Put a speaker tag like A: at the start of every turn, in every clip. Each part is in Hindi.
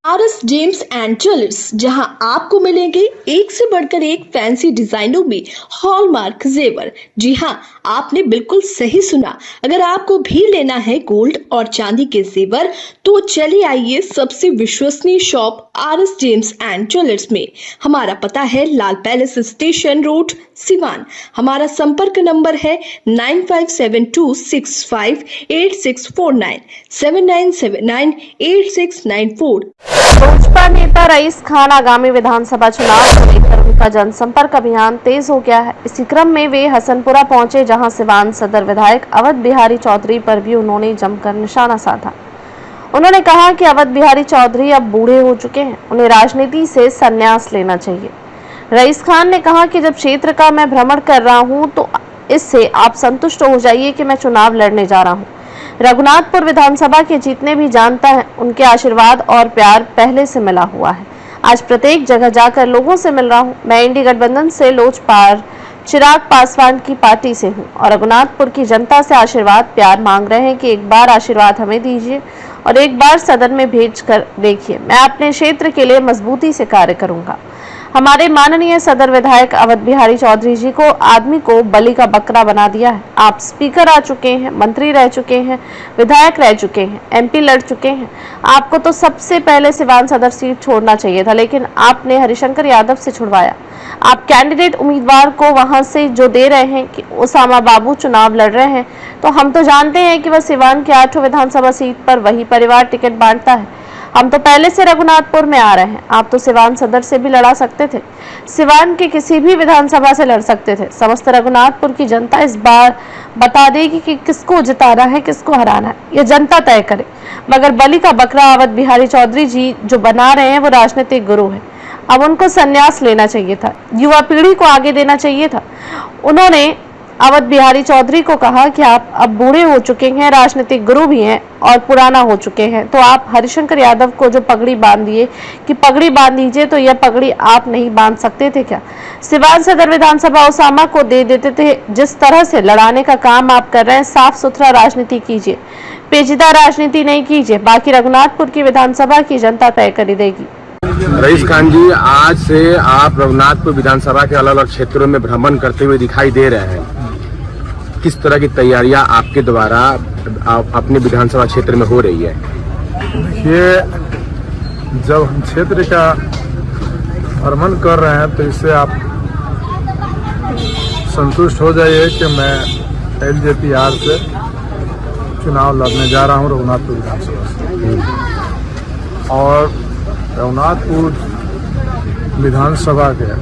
A: आरएस जेम्स एंड ज्वेलर्स, जहां आपको मिलेंगे एक से बढ़कर एक फैंसी डिजाइनों में हॉलमार्क जेवर। जी हां, आपने बिल्कुल सही सुना। अगर आपको भी लेना है गोल्ड और चांदी के जेवर तो चलिए आइए सबसे विश्वसनीय shop RS James and jewellers में। हमारा पता है लाल पैलेस स्टेशन रोड, सिवान। हमारा संपर्क नंबर है 9572658649 79798694।
B: भाजपा नेता रईस खान आगामी विधानसभा चुनाव को लेकर उनका जनसंपर्क अभियान तेज हो गया है। इसी क्रम में वे हसनपुरा पहुंचे, जहां सिवान सदर विधायक अवध बिहारी चौधरी पर भी उन्होंने जमकर निशाना साधा। उन्होंने कहा कि अवध बिहारी चौधरी अब बूढ़े हो चुके हैं, उन्हें राजनीति से संन्यास लेना चाहिए। रईस खान ने कहा कि जब क्षेत्र का मैं भ्रमण कर रहा हूं तो इससे आप संतुष्ट हो जाइए कि मैं चुनाव लड़ने जा रहा हूं। रघुनाथपुर विधानसभा के जितने भी जानता है, उनके आशीर्वाद और प्यार पहले से मिला हुआ है। आज प्रत्येक जगह जाकर लोगों से मिल रहा हूं। मैं इंडी गठबंधन से लोजपा चिराग पासवान की पार्टी से हूं और रघुनाथपुर की जनता से आशीर्वाद प्यार मांग रहे हैं कि एक बार आशीर्वाद हमें दीजिए और एक बार सदन में भेज कर देखिए। मैं अपने क्षेत्र के लिए मजबूती से कार्य करूंगा। हमारे माननीय सदर विधायक अवध बिहारी चौधरी जी को आदमी को बलि का बकरा बना दिया है। आप स्पीकर आ चुके हैं, मंत्री रह चुके हैं, विधायक रह चुके हैं, एमपी लड़ चुके हैं। आपको तो सबसे पहले सिवान सदर सीट छोड़ना चाहिए था, लेकिन आपने हरिशंकर यादव से छुड़वाया। आप कैंडिडेट उम्मीदवार को वहां से जो दे रहे हैं कि उसामा बाबू चुनाव लड़ रहे हैं, तो हम तो जानते हैं कि वह सिवान के 8 विधानसभा सीट पर वही परिवार टिकट बांटता है। हम तो पहले से रघुनाथपुर में आ रहे हैं। आप तो सिवान सदर से भी लड़ा सकते थे, सिवान के किसी भी विधानसभा से लड़ सकते थे। समस्त रघुनाथपुर की जनता इस बार बता देगी कि किसको जिताना है, किसको हराना है, ये जनता तय करे। मगर बलि का बकरा अवध बिहारी चौधरी जी जो बना रहे हैं वो राजनीतिक गुरु है। अब उनको संन्यास लेना चाहिए था, युवा पीढ़ी को आगे देना चाहिए था। उन्होंने अवध बिहारी चौधरी को कहा कि आप अब बूढ़े हो चुके हैं, राजनीतिक गुरु भी हैं और पुराना हो चुके हैं, तो आप हरिशंकर यादव को जो पगड़ी बांध दिए कि पगड़ी बांध दीजिए, तो यह पगड़ी आप नहीं बांध सकते थे क्या? सिवान सदर विधानसभा उसामा को दे देते थे। जिस तरह से लड़ाने का काम आप कर रहे हैं, साफ सुथरा राजनीति कीजिए, पेचीदा राजनीति नहीं कीजिए। बाकी रघुनाथपुर की विधानसभा की जनता तय कर देगी।
C: रईस खान जी, आज से आप रघुनाथपुर विधानसभा के अलग अलग क्षेत्रों में भ्रमण करते हुए दिखाई दे रहे हैं। किस तरह की तैयारियां आपके द्वारा अपने विधानसभा क्षेत्र में हो रही है?
D: ये जब हम क्षेत्र का भ्रमण कर रहे हैं तो इससे आप संतुष्ट हो जाइए कि मैं LJPR से चुनाव लड़ने जा रहा हूं रघुनाथपुर विधानसभा से। और रघुनाथपुर विधानसभा के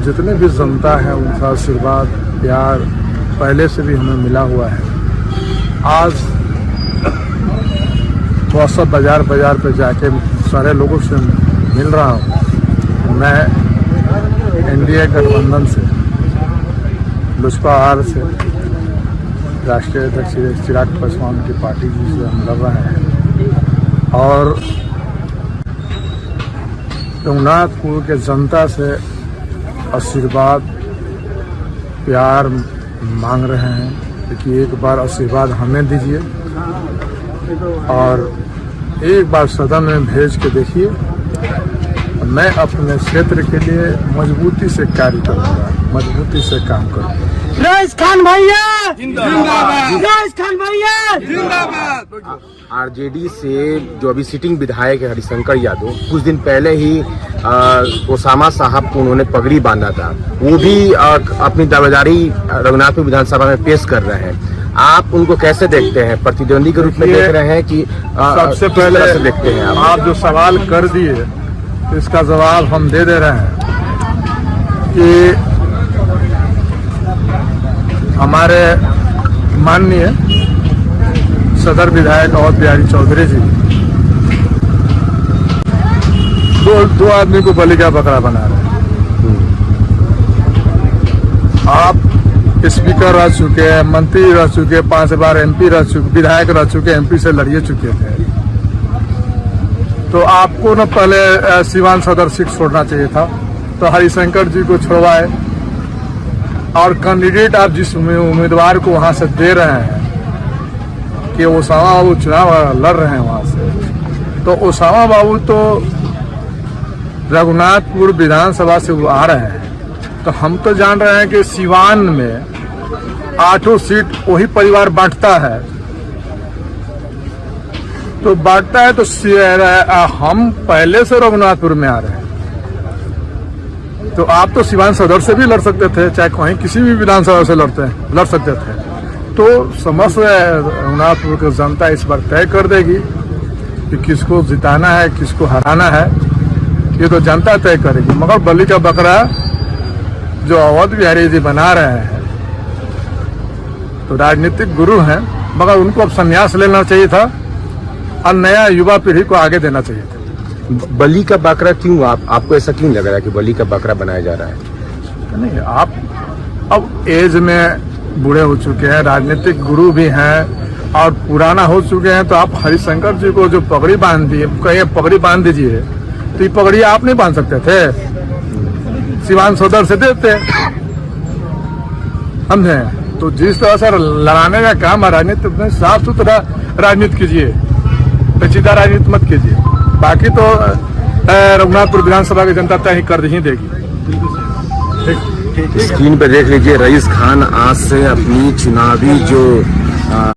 D: जितने भी जनता है उनका आशीर्वाद प्यार पहले से भी हमें मिला हुआ है। आज थोड़ा सा बाजार पे जाके सारे लोगों से मिल रहा हूँ। मैं NDA गठबंधन से लोजपा से राष्ट्रीय अध्यक्ष चिराग पासवान की पार्टी से हम लड़ रहे हैं और रघुनाथपुर के जनता से आशीर्वाद प्यार मांग रहे हैं कि एक बार आशीर्वाद हमें दीजिए और एक बार सदन में भेज के देखिए। मैं अपने क्षेत्र के लिए मजबूती से कार्य करूंगा, मजबूती से काम करूंगा।
E: रईस खान भैया जिंदाबाद, रईस खान भैया जिंदाबाद।
C: RJD से जो अभी सिटिंग विधायक है हरिशंकर यादव, कुछ दिन पहले ही उसामा साहब को उन्होंने पगड़ी बांधा था। वो भी अपनी दावेदारी रघुनाथपुर विधानसभा में पेश कर रहे हैं। आप उनको कैसे देखते हैं? प्रतिद्वंदी के रूप में देख रहे हैं कि
D: सबसे पहले
C: से देखते हैं
D: आप जो सवाल कर दिए इसका जवाब हम दे दे रहे हैं कि हमारे माननीय सदर विधायक अवध बिहारी चौधरी जी दो आदमी को बलि का बकरा बना रहे हैं। आप स्पीकर रह चुके हैं, मंत्री रह चुके, 5 बार MP रह चुके, विधायक रह चुके, MP से लड़िए चुके थे। तो आपको न पहले सिवान सदर सीट छोड़ना चाहिए था, तो हरिशंकर जी को छोड़वाए और कैंडिडेट आप जिस उम्मीदवार को वहां से दे रहे हैं कि वो सामा वो चुनाव लड़ रहे हैं वहां से, तो ओसामा बाबू तो रघुनाथपुर विधानसभा से वो आ रहे हैं, तो हम तो जान रहे हैं कि सिवान में 8 सीट वही परिवार बांटता है, तो बांटता है तो हम पहले से रघुनाथपुर में आ रहे हैं, तो आप तो सिवान सदर से भी लड़ सकते थे, चाहे कहीं किसी भी विधानसभा से लड़ सकते थे। तो समस्त रघुनाथपुर की जनता इस बार तय कर देगी कि किसको जिताना है, किसको हराना है, ये तो जनता तय करेगी। मगर बलि का बकरा जो अवध बिहारी जी बना रहे हैं, तो राजनीतिक गुरु हैं, मगर उनको अब संन्यास लेना चाहिए था और नया युवा पीढ़ी को आगे देना चाहिए था।
C: बलि का बकरा क्यों, आपको ऐसा क्यों लग रहा है कि बलि का बकरा बनाया जा रहा है?
D: नहीं, आप अब एज में बूढ़े हो चुके हैं, राजनीतिक गुरु भी हैं और पुराना हो चुके हैं, तो आप हरिशंकर जी को जो पगड़ी बांध दिए, कहीं पगड़ी बांध दीजिए, तो ये पगड़ी आप नहीं बांध सकते थे, सिवान सदर से देते, समझे? तो जिस तरह से लड़ाने का काम है राजनीति में, साफ सुथरा राजनीति कीजिए, पेचीदा राजनीति मत कीजिए। बाकी तो रघुनाथपुर विधानसभा की जनता तय कर ही देगी।
C: स्क्रीन पे देख लीजिए, रईस खान आज से अपनी चुनावी जो